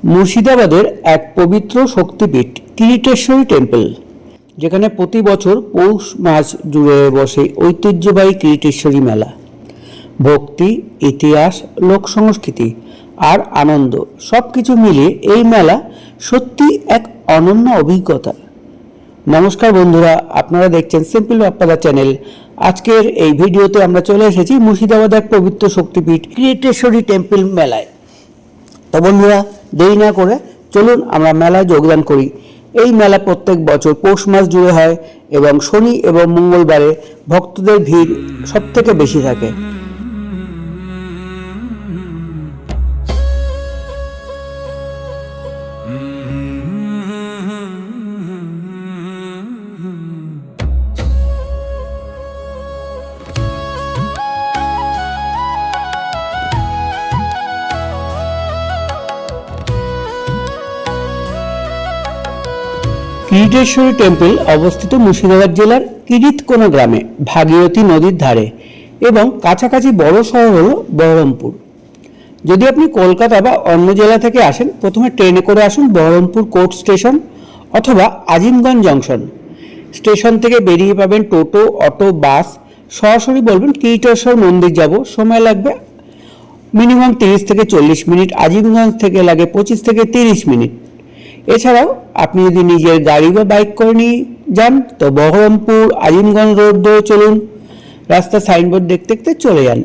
মুর্শিদাবাদের এক পবিত্র শক্তিপীঠ কিরিটেশ্বরী টেম্পল, যেখানে প্রতি বছর পৌষ মাস জুড়ে বসে ঐতিহ্যবাহী কিরিটেশ্বরী মেলা। ভক্তি, ইতিহাস, লোক সংস্কৃতি আর আনন্দ সব কিছু মিলিয়ে এই মেলা সত্যি এক অনন্য অভিজ্ঞতা। নমস্কার বন্ধুরা, আপনারা দেখছেন সিম্পল বাপ্পাদা চ্যানেল। আজকের এই ভিডিওতে আমরা চলে এসেছি মুর্শিদাবাদ এক পবিত্র শক্তিপীঠ কিরিটেশ্বরী টেম্পল মেলায়। তো বন্ধুরা, দেরি না করে চলুন আমরা মেলায় যোগদান করি। এই মেলা প্রত্যেক বছর পৌষ মাস জুড়ে হয় এবং শনি এবং মঙ্গলবারে ভক্তদের ভিড় সব থেকে বেশি থাকে। কিরিটেশ্বরী টেম্পল অবস্থিত মুর্শিদাবাদ জেলার কিরিতকোনা গ্রামে, ভাগীরথী নদীর ধারে এবং কাছাকাছি বড় শহর হলো বহরমপুর। যদি আপনি কলকাতা বা অন্য জেলা থেকে আসেন, প্রথমে ট্রেনে করে আসুন বহরমপুর কোর্ট স্টেশন অথবা আজিমগঞ্জ জংশন। স্টেশন থেকে বেরিয়ে পাবেন টোটো, অটো, বাস। সরাসরি বলবেন কিরিটেশ্বর মন্দির যাব, সময় লাগবে মিনিমাম 30 থেকে 40 মিনিট। আজিমগঞ্জ থেকে লাগে 25 থেকে 30 মিনিট। এছাড়াও আপনি যদি নিজের গাড়ি বা বাইক করে নিয়ে যান তো বহরমপুর আজিমগঞ্জ রোড ধরে চলুন, রাস্তা সাইনবোর্ড দেখতে দেখতে চলে যান।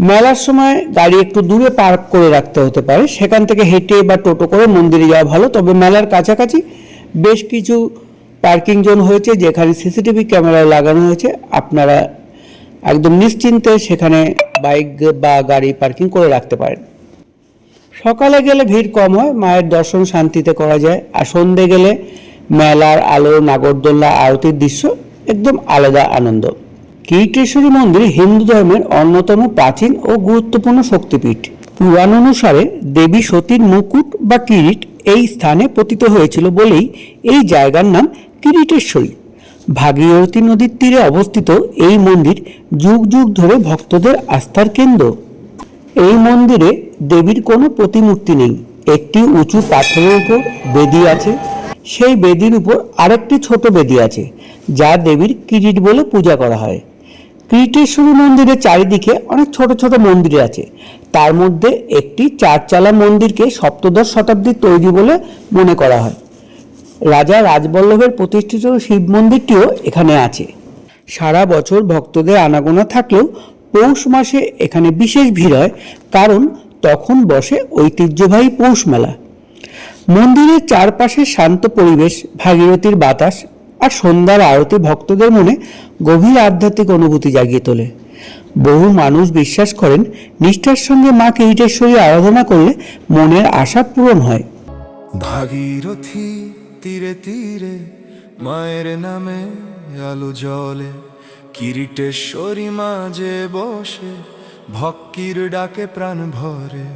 মেলার সময় গাড়ি একটু দূরে পার্ক করে রাখতে হতে পারে, সেখান থেকে হেঁটে বা টোটো করে মন্দিরে যাওয়া ভালো। তবে মেলার কাছাকাছি বেশ কিছু পার্কিং জোন হয়েছে, যেখানে সিসিটিভি ক্যামেরা লাগানো হয়েছে। আপনারা একদম নিশ্চিন্তে সেখানে বাইক বা গাড়ি পার্কিং করে রাখতে পারেন। সকালে গেলে ভিড় কম হয়, মায়ের দর্শন শান্তিতে করা যায়। আর সন্ধে গেলে মেলার আলো, নাগরদোল্লা, আরতির দৃশ্য একদম আলাদা আনন্দ। কিরিটেশ্বরী মন্দির হিন্দু ধর্মের অন্যতম প্রাচীন ও গুরুত্বপূর্ণ শক্তিপীঠ। পুরাণ অনুসারে দেবী সতীর মুকুট বা কিরিট এই স্থানে পতিত হয়েছিল বলেই এই জায়গার নাম কিরিটেশ্বরী। ভাগীরথী নদীর তীরে অবস্থিত এই মন্দির যুগ যুগ ধরে ভক্তদের আস্থার কেন্দ্র। এই মন্দিরে দেবীর কোনো প্রতিমূর্তি নেই। একটি উঁচু পাথরের উপর বেদি আছে, সেই বেদির উপর আরেকটি ছোট বেদি আছে, যা দেবীর কিরিট বলে পূজা করা হয়। কিরিটেশ্বরী মন্দিরের চারিদিকে অনেক ছোট ছোট মন্দির আছে। তার মধ্যে একটি 4 চালা মন্দিরকে সপ্তদশ শতাব্দীর তৈরি বলে মনে করা হয়। রাজা রাজবল্লভের প্রতিষ্ঠিত শিব মন্দিরটিও এখানে আছে। সারা বছর ভক্তদের আনাগোনা থাকলেও পৌষ মাসে এখানে বিশেষ ভিড় হয়, কারণ তখন বসে ঐতিহ্যবাহী পৌষ মেলা। মন্দিরের চারপাশে শান্ত পরিবেশ, ভাগীরথীর বাতাস আর সন্ধ্যার আরতি ভক্তদের মনে গভীর আধ্যাত্মিক অনুভূতি জাগিয়ে তোলে। বহু মানুষ বিশ্বাস করেন, নিষ্ঠার সঙ্গে মা কিরিটেশ্বরী আরাধনা করলে মনের আশা পূরণ হয়। ভাগীরথী তীরে তীরে মায়ের নামে আলো জ্বলে, কিরিটেশ্বরী মাঝে বসে ভক্তির ডাকে প্রাণ ভরে।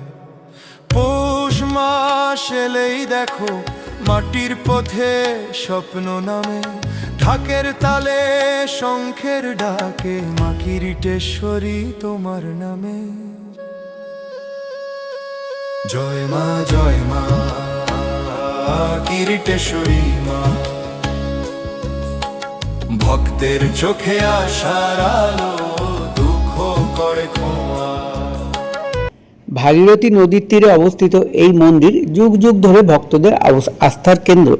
পৌষ মাস এলেই দেখো মাটির পথে স্বপ্ন নামে, ঢাকের তালে শঙ্খের ডাকে মা কিরিটেশ্বরী তোমার নামে। জয় মা, জয় মা কিরিটেশ্বরী মা, ভক্তের চোখে আশার আলো, দুঃখ করে ক্ষমা। ভাগীরথী নদীর তীরে অবস্থিত এই মন্দির যুগ যুগ ধরে ভক্তদের আস্থার কেন্দ্র।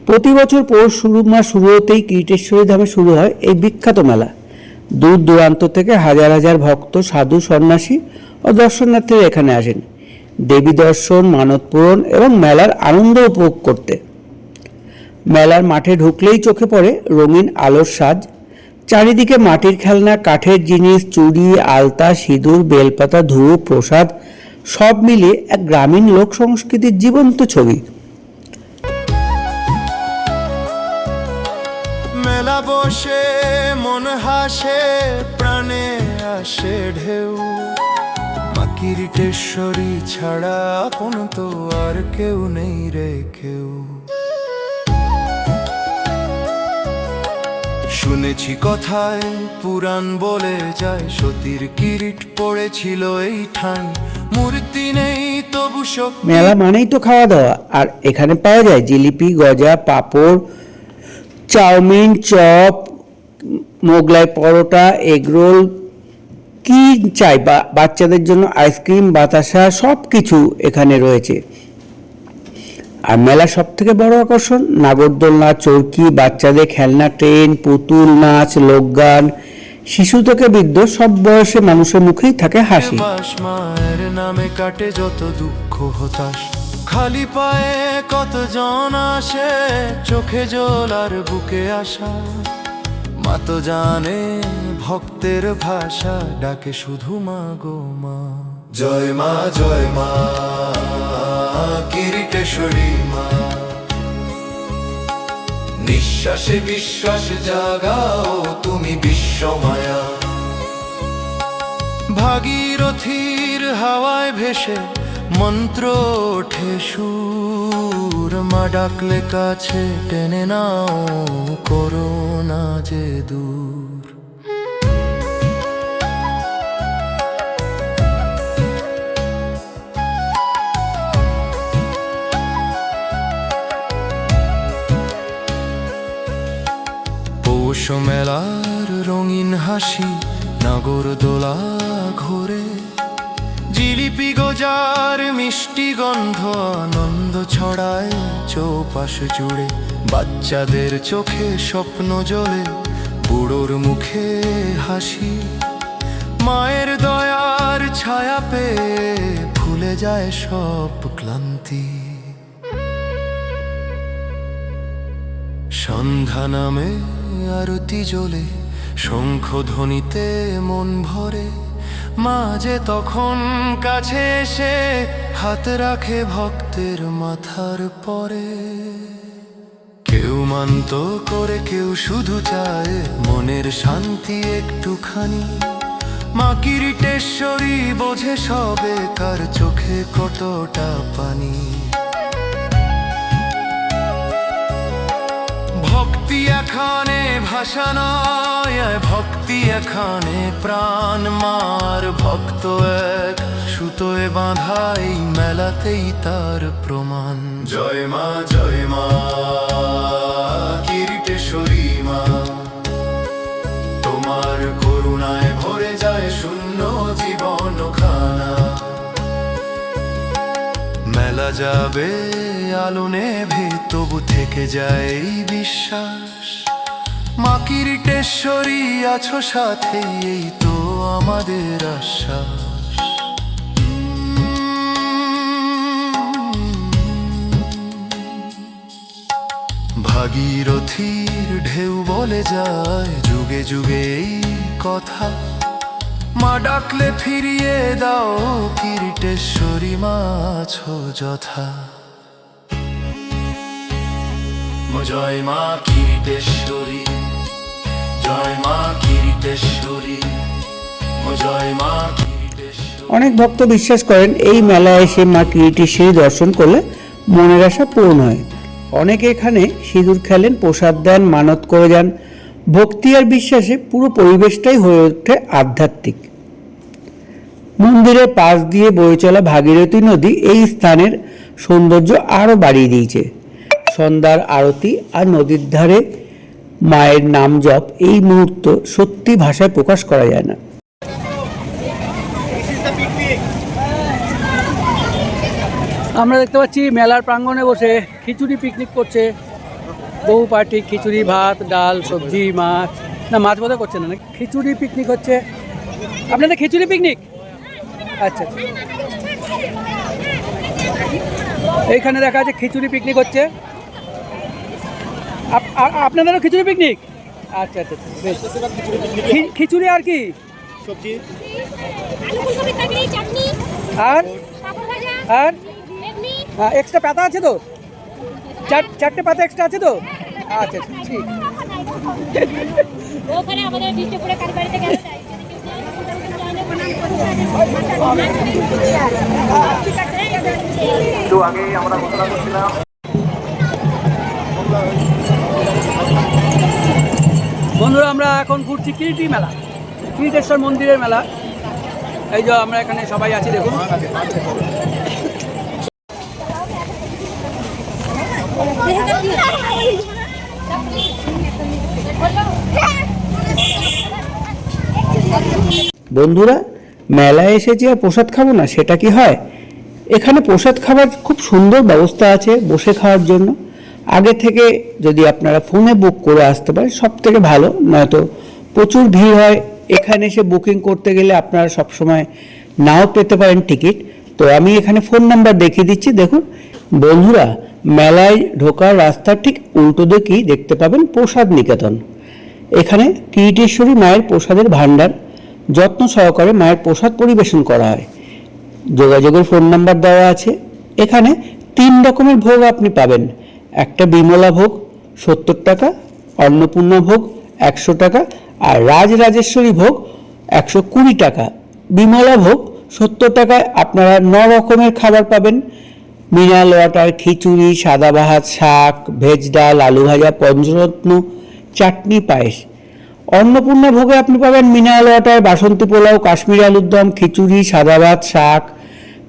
প্রতি বছর পৌষ মাস শুরু হতেই কিরিটেশ্বরী ধামে শুরু হয় এই বিখ্যাত মেলা। দূর দূরান্ত থেকে হাজার হাজার ভক্ত, সাধু, সন্ন্যাসী ও দর্শনার্থীরা এখানে আসেন দেবী দর্শন, মানত পূরণ এবং মেলার আনন্দ উপভোগ করতে। মেলার মাঠে ঢুকলেই চোখে পড়ে রঙিন আলোর সাজ। চারিদিকে মাটির খেলনা, কাঠের জিনিস, চুড়ি, আলতা, সিঁদুর, বেলপাতা, ধূপ, প্রসাদ সব মিলিয়ে এক গ্রামীণ লোক সংস্কৃতির জীবন্ত ছবি। মেলা বসে মন হাসে, প্রাণে আসে ঢেউ, মা কিরিটেশ্বরী ছাড়া আপন তো আর কেউ নেই রে কেউ। শুনেছি কথায় পুরাণ বলে যায়, সতীর কিরিট পড়েছিল এই ঠাঁই। মূর্তি নেই তবু শক্তি। মেলা মানেই তো খাওয়া দাওয়া, আর এখানে পাওয়া যায় জিলিপি, গজা, পাঁপড়, chowmein, chop, Mughlai paratha, egg roll, কি চাই বাচ্চাদের জন্য আইসক্রিম, বাতাসা, সব কিছু এখানে রয়েছে। আর মেলার সব থেকে বড় আকর্ষণ নাগরদোলনা, চরকি, বাচ্চাদের খেলনা, ট্রেন, পুতুল নাচ, লোকগান, শিশু থেকে বৃদ্ধ সব বয়সে মানুষের মুখেই থাকে হাসি। মায়ের নামে কাটে যত দুঃখ হতাশ, খালি পায়ে কতজন আসে, চোখে জল আর বুকে আসা। মা তো জানে ভক্তের ভাষা, ডাকে শুধু মা গো মা। জয় মা জয় মা কিরিটেশ্বরী মা, নিঃশ্বাসে বিশ্বাস জাগাও তুমি বিশ্বমায়া। ভাগীরথীর হাওয়ায় ভেসে মন্ত্র ওঠে সুর, মা ডাকলে কাছে টেনে নাও, করো না যে দূর। পৌষ মেলার রঙিন হাসি, নাগরদোলা ঘোরে, জিলিপি গজার মিষ্টি গন্ধ আনন্দ ছড়ায় চৌপাশ জুড়ে। বাচ্চাদের চোখে স্বপ্ন জ্বলে, বুড়োর মুখে হাসি, মায়ের দয়ার ছায়া পেয়ে ভুলে যায় সব ক্লান্তি। সন্ধ্যা নামে আরতি জ্বলে, শঙ্খ ধ্বনিতে মন ভরে, মা যে তখন কাছে এসে হাত রাখে ভক্তের মাথার পরে। কেউ মানত করে, কেউ শুধু চায় মনের শান্তি একটুখানি। মা কিরিটেশ্বরী বোঝে সবে কার চোখে কতটা পানি। ভক্তি এখানে ভাষা নয়, ভক্তি এখানে প্রাণ। মার ভক্ত এক সুতোয় বাঁধা, এই মেলাতেই তার প্রমাণ। জয় মা কিরিটেশ্বরী মা, তোমার করুণায় ভরে যায় শূন্য জীবন খানা। মেলা যাবে আলো নেভে, তবু থেকে যায় এই বিশ্বাস, মা কিরিটেশ্বরী আছো সাথে, এই তো আমাদের আশ্বাস। ভাগীরথীর ঢেউ বলে যায় যুগে যুগে এই কথা, মা ডাকলে ফিরিয়ে দাও কিরিটেশ্বরী মা আছো যথা। জয় মা কিরিটেশ্বরী, জয় মা কিরিটেশ্বরী, জয় মা কিরিটেশ্বরী। অনেক ভক্ত বিশ্বাস করেন এই মেলায় এসে মা কিরিটেশ্বরী দর্শন করলে মনের আশা পূরণ হয়। অনেকে এখানে সিঁদুর খেলেন, প্রসাদ দেন, মানত করে যান। ভক্তি আর বিশ্বাসে পুরো পরিবেশটাই হয়ে ওঠে আধ্যাত্মিক। মন্দিরের পাশ দিয়ে বয়ে চলা ভাগীরথী নদী এই স্থানের সৌন্দর্য আরও বাড়িয়ে দিয়েছে। সন্ধ্যার আরতি আর নদীর ধারে মায়ের নাম জপ, এই মুহূর্ত সত্যি ভাষায় প্রকাশ করা যায় না। আমরা দেখতে পাচ্ছি মেলার প্রাঙ্গণে বসে খিচুড়ি পিকনিক করছে বহু পার্টি। খিচুড়ি, ভাত, ডাল, সবজি, মাছ, না মাছ বোধহয় করছে না, খিচুড়ি পিকনিক হচ্ছে। আপনাদের খিচুড়ি পিকনিক? আচ্ছা আচ্ছা, এইখানে দেখা যাচ্ছে খিচুড়ি পিকনিক হচ্ছে। আপনাদেরও খিচুড়ি পিকনিক? আচ্ছা আচ্ছা বেশ। খিচুড়ি আর কি? সবজি আর আর এক্সট্রা পাতা আছে তো? চারটে পাতা এক্সট্রা আছে তো? আচ্ছা ঠিক। ওখানে আমাদের ডিস্ট্রিক্টে কারিবাড়িতে গেলে তো আগে আমরা ঘোষণা করছিলাম বন্ধুরা আমরা এখন ঘুরছি কিরিটি মেলা, কিরিটেশ্বর মন্দিরের মেলা। এই যে আমরা এখানে সবাই আছি দেখুন। বন্ধুরা, মেলায় এসেছি আর প্রসাদ খাবো না, সেটা কি হয়? এখানে প্রসাদ খাবার খুব সুন্দর ব্যবস্থা আছে বসে খাওয়ার জন্য। আগে থেকে যদি আপনারা ফোনে বুক করে আসতে পারেন সব থেকে ভালো, নয়তো প্রচুর ভিড় হয়। এখানে এসে বুকিং করতে গেলে আপনারা সবসময় নাও পেতে পারেন টিকিট। তো আমি এখানে ফোন নাম্বার দেখিয়ে দিচ্ছি, দেখুন। বন্ধুরা, মেলায় ঢোকার রাস্তার ঠিক উল্টো দিকেই দেখতে পাবেন প্রসাদ নিকেতন। এখানে কিরিটেশ্বরী মায়ের প্রসাদের ভাণ্ডার, যত্ন সহকারে মায়ের প্রসাদ পরিবেশন করা হয়। যোগাযোগের ফোন নাম্বার দেওয়া আছে। এখানে 3 রকমের ভোগ আপনি পাবেন। একটা বিমলা ভোগ 70 টাকা, অন্নপূর্ণা ভোগ 100 টাকা, আর রাজরাজেশ্বরী ভোগ 120 টাকা। বিমলা ভোগ 70 টাকায় আপনারা 9 রকমের খাবার পাবেন। মিনারেল ওয়াটার, খিচুড়ি, সাদা ভাত, শাক, ভেজ ডাল, আলু ভাজা, পঞ্চরত্ন, চাটনি, পায়েস। অন্নপূর্ণা ভোগে আপনি পাবেন মিনারেল ওয়াটার, বাসন্তী পোলাও, কাশ্মীরি আলুর দম, খিচুড়ি, সাদা ভাত, শাক,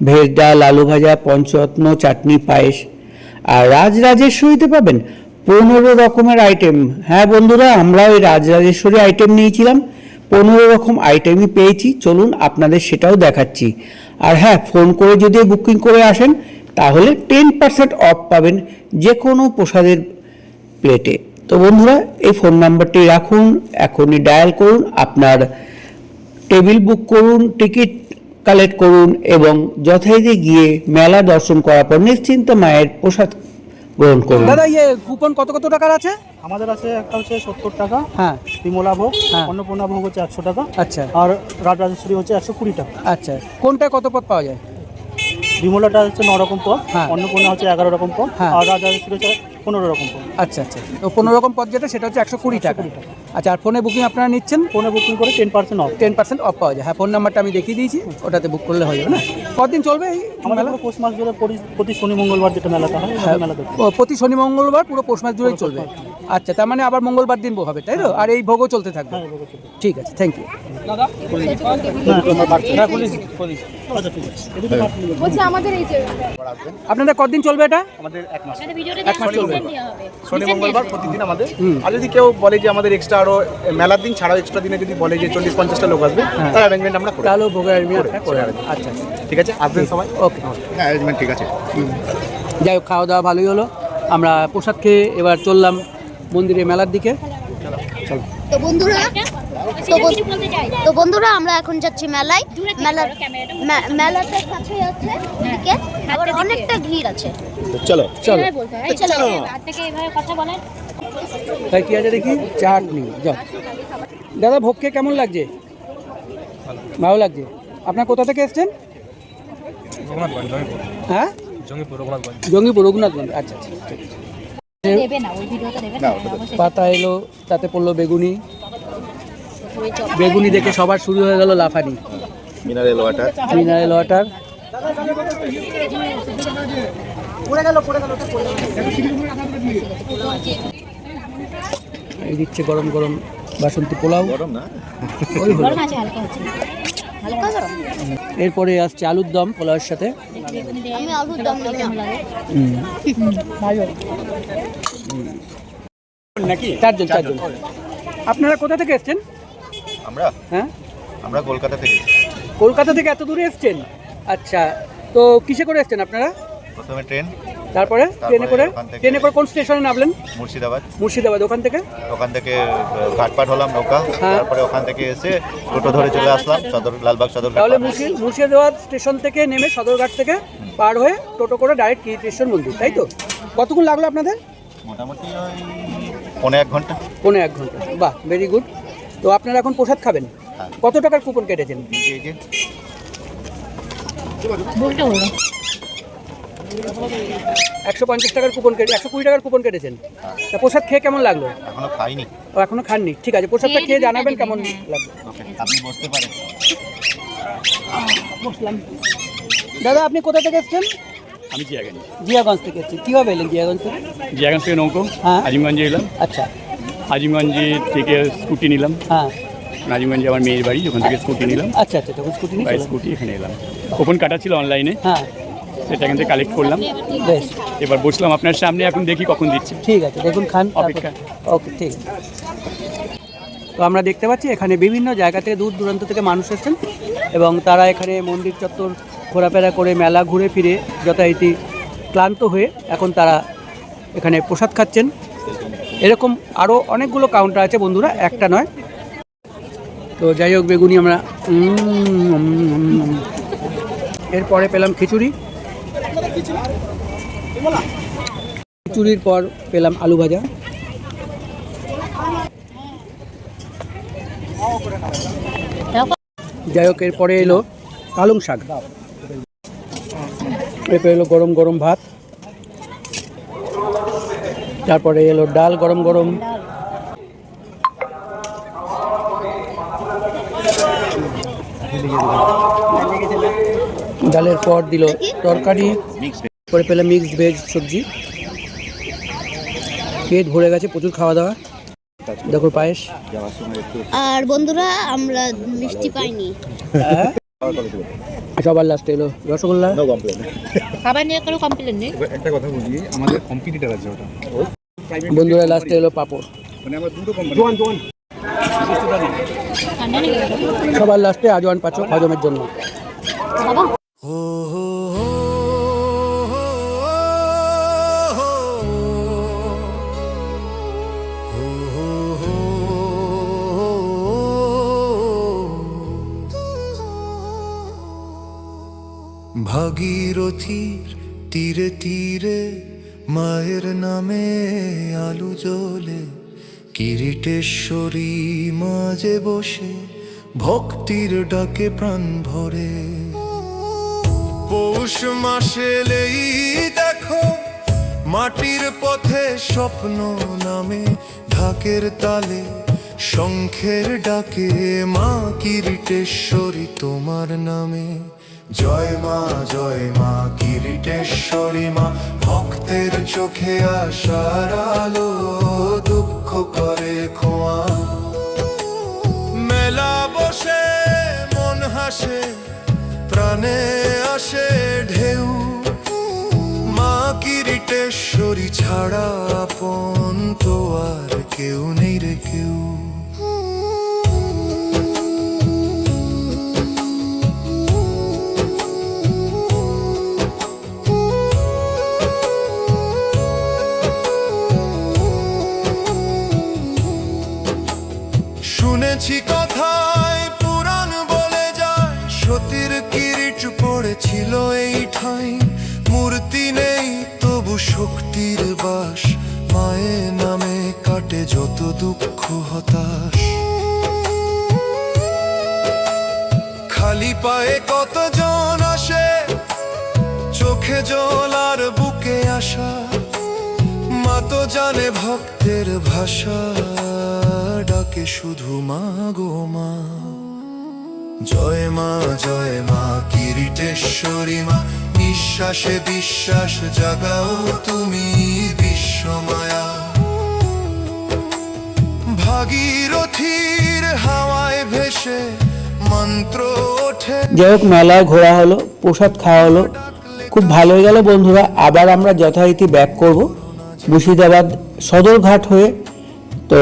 ভেজ ডাল, আলু ভাজা, পঞ্চরত্ন, চাটনি, পায়েস। আর রাজরাজেশ্বরীতে পাবেন 15 রকমের আইটেম। হ্যাঁ বন্ধুরা, আমরা ওই রাজরাজেশ্বরী আইটেম নিয়েছিলাম, 15 রকম আইটেমই পেয়েছি। চলুন আপনাদের সেটাও দেখাচ্ছি। আর হ্যাঁ, ফোন করে যদি বুকিং করে আসেন তাহলে 10% অফ পাবেন যে কোনো প্রসাদের প্লেটে। তো বন্ধুরা, এই ফোন নাম্বারটি রাখুন, এখনই ডায়াল করুন, আপনার টেবিল বুক করুন, টিকিট কালেক্ট করুন এবং যথারীতি গিয়ে মেলা দর্শন করার পর নিশ্চিন্তে মায়ের প্রসাদ গ্রহণ করুন। দাদা, কুপন কত কত টাকার আছে? আমাদের আছে একটা হচ্ছে 70 টাকা, হ্যাঁ, বিমলা ভোগ, হ্যাঁ। অন্নপূর্ণা ভোগ হচ্ছে 100 টাকা, আচ্ছা আর রাজরাজেশ্বরী হচ্ছে 120 টাকা। আচ্ছা, কোনটা কত পদ পাওয়া যায়? বিমলাটা হচ্ছে 9 রকম পদ, হ্যাঁ। অন্নপূর্ণা হচ্ছে 11 রকম পদ, হ্যাঁ। আর রাজরাজেশ্বরী হচ্ছে 15 রকম পদ। আচ্ছা আচ্ছা, তো 15 রকম পদ যেটা সেটা হচ্ছে 120 টাকা। 120 টাকা। আচ্ছা, আর ফোনে বুকিং আপনারা নিচ্ছেন? ফোনে বুকিং করে 10% অফ। 10% অফ পাওয়া যায়। হ্যাঁ, ফোন নাম্বারটা আমি দেখিয়ে দিয়েছি, ওটাতে বুক করলে হয়ে যাবে না? কতদিন চলবে এই আমাদের মেলা? পুরো পৌষ মাস জুড়ে প্রতি শনি মঙ্গলবার যেটা মেলাটা হয় হ্যাঁ, মেলা দেখতে। প্রতি শনি মঙ্গলবার পুরো পৌষ মাস জুড়েই চলবে। আচ্ছা, তার মানে আবার মঙ্গলবার দিন হবে, তাই তো? আর এই ভোগও চলতে থাকবে। হ্যাঁ, ভোগ চলবে। ঠিক আছে, থ্যাংক ইউ। হ্যাঁ, তোমার বাড়ছে। আচ্ছা, ঠিক আছে। এদিকে বাড়ছে। বলছি আমাদের এই যে আপনাদের কতদিন চলবে এটা? আমাদের 1 মাস একটা ভিডিওটা এক মাস চলবে। দেওয়া হবে শনি মঙ্গলবার প্রতিদিন আমাদের। আর যদি কেউ বলে যে আমাদের এক্সট্রা আরো মেলার দিন ছাড়াও এক্সট্রা দিনে যদি বলে যে 40-50টা লোক আসবে, তার অ্যারেঞ্জমেন্ট আমরা করি। তাহলেও ভোগের arrangement করে করে। দেবো। আচ্ছা, ঠিক আছে, আসবেন সবাই। ওকে। হ্যাঁ, অ্যারেঞ্জমেন্ট ঠিক আছে। যাই হোক, খাওয়া দাওয়া ভালোই হলো। আমরা প্রসাদ খেয়ে এবার চললাম মন্দিরে মেলার দিকে। তো বন্ধুরা কিছু বলতে চাই। তো বন্ধুরা আমরা এখন যাচ্ছি মেলায়। দূরে থেকে মেলার ধরো ক্যামেরাটা। মেলাটার কাছেই আছে, এদিকে আবার অনেকটা ভিড় আছে। চলো। চলো। এভাবে বলতে হয়। চলো। হাত থেকে এভাবে কথা বলেন। তাই কি আছে দেখি? চাটনি। যাও দাদা, ভোগ খেয়ে কেমন লাগছে? ভালো লাগছে। আপনার কোথা থেকে এসছেন? হ্যাঁ, জঙ্গিপুর, রঘুনাথগঞ্জ। আচ্ছা আচ্ছা, ঠিক আছে। দেবে না, ওই ভিডিওটা দেবে না অবশ্যই। পাতা এলো, তাতে পড়লো বেগুনি। বেগুনি দেখে সবার শুরু হয়ে গেল লাফানি। Mineral water. Mineral water. এই দিচ্ছে গরম গরম বাসন্তী পোলাও। গরম না? ওই হলো। গরম আছে, হালকা আছে। হালকা গরম। এরপরে আসছে আলুর দম পোলাওয়ের সাথে। আমি আলুর দম নিলাম। চারজন। আপনারা কোথা থেকে এসছেন? আমরা হ্যাঁ, কলকাতা থেকে। কলকাতা থেকে এত দূরে এসছেন? আচ্ছা, তো কিসে করে এসছেন আপনারা? প্রথমে ট্রেন, তারপরে ট্রেনে করে? ওখান থেকে- ট্রেনে করে কোন স্টেশনে নামলেন? মুর্শিদাবাদ। মুর্শিদাবাদ। ওখান থেকে? ওখান থেকে ঘাটপাট হলাম নৌকা। হ্যাঁ। তারপরে ওখান থেকে এসে টোটো ধরে চলে আসলাম লালবাগ সদর। তাহলে মুর্শিদাবাদ স্টেশন থেকে নেমে সদরঘাট থেকে পার হয়ে টোটো করে ডাইরেক্ট কিরিটেশ্বর মন্দির, তাই তো? কতক্ষণ লাগলো আপনাদের? মোটামুটি ওই 1.5 ঘন্টা। 1.5 ঘন্টা। বাহ, ভেরি গুড। তো আপনারা এখন প্রসাদ খাবেন। হ্যাঁ। কত টাকার কুপন কেটেছেন? এই যে বলতে হলো 150 টাকার কুপন কেটে 120 টাকার কুপন কেটেছেন। তা প্রসাদ খেয়ে কেমন লাগলো? এখনো খাইনি। ও, এখনো খাননি? ঠিক আছে, প্রসাদটা খেয়ে জানাবেন কেমন লাগলো। ওকে, আপনি বসতে পারেন। বসলাম। দাদা, আপনি কোথা থেকে এসেছেন? আমি জিয়াগঞ্জ জিয়াগঞ্জ থেকে এসেছেন। কীভাবে এলেন জিয়াগঞ্জ থেকে? জিয়াগঞ্জ থেকে নৌকো হ্যাঁ। আজিমগঞ্জে এলাম। আচ্ছা, আজিমগঞ্জে থেকে স্কুটি নিলাম। হ্যাঁ, আজিমগঞ্জে আমার মেয়ের বাড়ি, ওখান থেকে স্কুটি নিলাম। আচ্ছা আচ্ছা, তখন স্কুটি নিয়ে বাই চলে এলেন। স্কুটি এখানে এলাম। কুপন কাটা ছিল অনলাইনে, হ্যাঁ, সেটা এখান থেকে কালেক্ট করলাম। বেশ, এবার বসলাম আপনার সামনে, এখন দেখি কখন দিচ্ছে। ঠিক আছে, দেখুন খান, অপেক্ষা। ওকে, ঠিক আছে। তো আমরা দেখতে পাচ্ছি এখানে বিভিন্ন জায়গা থেকে, দূর দূরান্ত থেকে মানুষ এসেছেন এবং তারা এখানে মন্দির চত্বর ঘোরাফেরা করে, মেলা ঘুরে ফিরে যথারীতি ক্লান্ত হয়ে এখন তারা এখানে প্রসাদ খাচ্ছেন। এরকম আরও অনেকগুলো কাউন্টার আছে বন্ধুরা, একটা নয়। তো যাই হোক, বেগুনি আমরা এরপরে পেলাম খিচুড়ি, খিচুড়ির পর পেলাম আলু ভাজা, যাই হোক এরপরে এলো পালং শাক, এরপরে এলো গরম গরম ভাত, তারপরে এলো ডাল গরম গরম, ডালের পর দিল তরকারি, পরে পেলাম মিক্সড ভেজ সবজি। পেট ভরে গেছে, প্রচুর খাওয়া দাওয়া। দেখো পায়েস। আর বন্ধুরা আমরা মিষ্টি পাইনি। সবার লাস্টে এলো রসগোল্লা। খাবার নিয়ে কোনো কমপ্লেন নেই। একটা কথা বলি, আমাদের কম্পিটিটর আছে ওটা, বন্ধুরা লাস্টে এলো পাঁপড়। মানে আমরা দুটো কোম্পানি। ঠান্ডা লেগে গেল সবার লাস্টে আজওয়ান পাচক হজমের জন্য। বাবা। ভাগীরথীর তীরে তীরে মায়ের নামে আলু জ্বলে, কিরিটেশ্বরী মাঝে বসে ভক্তির ডাকে প্রাণ ভরে। পৌষ মাসে এলেই দেখো মাটির পথে স্বপ্ন নামে, ঢাকের তালে শঙ্খের ডাকে মা কিরিটেশ্বরী তোমার নামে। জয় মা কিরিটেশ্বরী মা, ভক্তের চোখে আশার আলো, দুঃখ করে খোয়া। মেলা বসে মন হাসে, প্রাণে আসে ঢেউ, মা কিরিটেশ্বরী ছাড়া আপন তো আর কেউ নেই রে কেউ। শুনেছি কথায় পুরাণ বলে যায়, সতীর কিরিট পড়েছিল এই ঠাঁই। মূর্তি নেই তবু শক্তির বাস, মায়ের নামে কাটে যত দুঃখ হতাশ। খালি পায়ে কতজন আসে, চোখে জল আর বুকে আশা, মা তো জানে ভক্তের ভাষা, ডাকে শুধু মা গো মা। জয় মা কিরিটেশ্বরী মা, নিঃশ্বাসে বিশ্বাস জাগাও তুমি বিশ্বমায়া। ভাগীরথীর হাওয়ায় ভেসে মন্ত্র ওঠে। যাই হোক, মেলায় ঘোরা হলো, প্রসাদ খাওয়া হলো, খুব ভালোই গেল বন্ধুরা। আবার আমরা যথারীতি ব্যাক করব মুর্শিদাবাদ সদরঘাট হয়ে। তো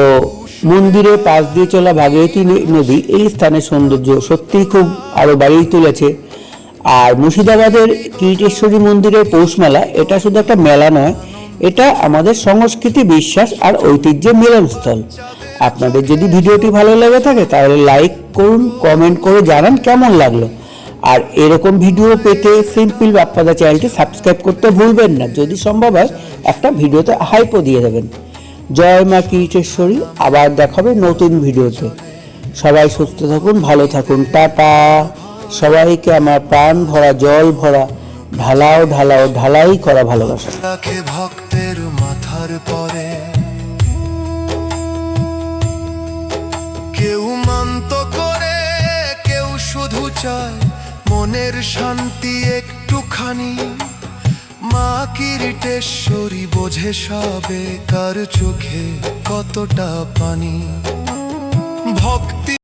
মন্দিরের পাশ দিয়ে চলা ভাগীরথী নদী এই স্থানের সৌন্দর্য সত্যিই খুব আরও বাড়িয়ে তুলেছে। আর মুর্শিদাবাদের কিরিটেশ্বরী মন্দিরের পৌষমেলা, এটা শুধু একটা মেলা নয়, এটা আমাদের সংস্কৃতি, বিশ্বাস আর ঐতিহ্যের মিলনস্থল। আপনাদের যদি ভিডিওটি ভালো লেগে থাকে তাহলে লাইক করুন, কমেন্ট করে জানান কেমন লাগলো। আর এরকম ভিডিও পেতে সিম্পল বাপ্পাদা চ্যানেলটি সাবস্ক্রাইব করতে ভুলবেন না। যদি সম্ভব হয় একটা ভিডিওতে হাইপও দিয়ে দেবেন। জয় মা কিরিটেশ্বরী, আবার দেখাবে নতুন ভিডিওতে। সবাই সুস্থ থাকুন, ভালো থাকুন, টাটা। সবাইকে আমার প্রাণ ভরা, জল ভরা, ঢালাই করা ভালোবাসা। রাখে ভক্তের মাথার পরে, কেউ মানত করে, কেউ শুধু চায় মনের শান্তি একটুখানি। মা কিরিটেশ্বরী বোঝে সবে কার চোখে কতটা পানি, ভক্ত